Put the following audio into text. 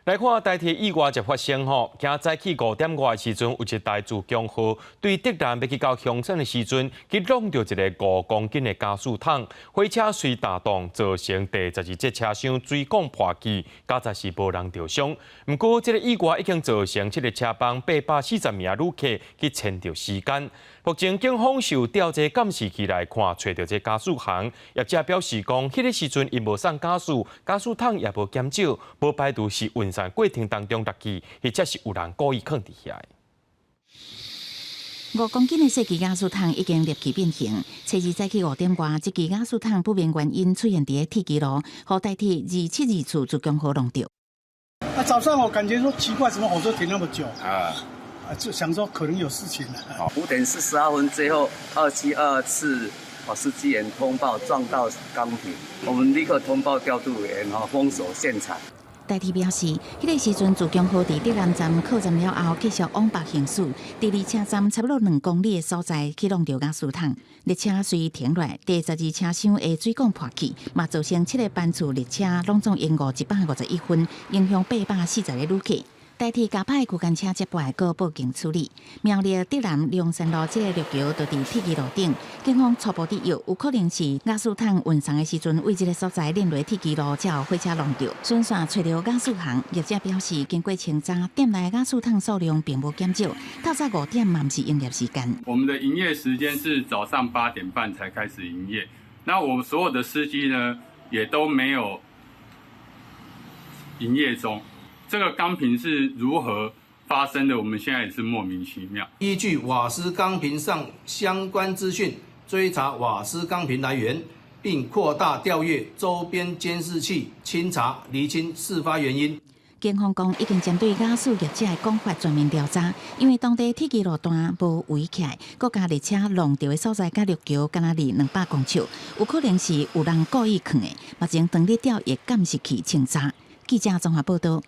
来看台铁意外就发生吼，今早起5点外的时阵，有一台自强号对德南要去到乡镇的时阵，去弄到一个5公斤的加速桶，火车随打动，造成第12节车厢水管破气，加载是无人受伤。不过，这个意外已经造成这个车帮840名旅客去牵着时间。目前警方受调这监视器来看，找到这加速行，业者表示讲，迄个时阵伊无送加速，加速桶也无减少，无排除是运送过程当中落去，或者是有人故意放伫遐。5公斤的细支加速桶已经立即变形。初二早起5点外，这支加速桶不明原因出现伫铁基路，互代替272处自强号弄到。早上我感觉说奇怪，怎么火车停那么久就想说可能有事情了。5点42分最后272次司机员通报撞到钢瓶，我们立刻通报调度员封锁现场。代替表示，迄个时阵自强号伫德南站靠站了后，继续往北行驶，第2车站差不多2公里的所在去弄到加速桶，列车随停落，第12车厢的水管破气，嘛造成7个班次列车拢总延误151分，影响840个旅客。代替加派区间车接驳个报警处理。苗栗德南龙山路这个路桥就伫铁基路顶，警方初步知有可能是加速桶运送的时阵，为这个所在链落铁基路，才有火车弄到。顺线找到加速行，业者表示，经过清查，店内加速桶数量并无减少。透早5点嘛，不是营业时间。我们的营业时间是早上8点半才开始营业。那我们所有的司机呢，也都没有营业中。这个钢瓶是如何发生的？我们现在也是莫名其妙。依据瓦斯钢瓶上相关资讯，追查瓦斯钢瓶来源，并扩大调阅周边监视器，清查厘清事发原因。警方讲已经针对加速业者的讲法全面调查，因为当地铁基路段无围起来，各家列车弄到的所在甲路桥敢若离200公尺，有可能是有人故意放的。目前当日调也监视器清查。记者综合报道。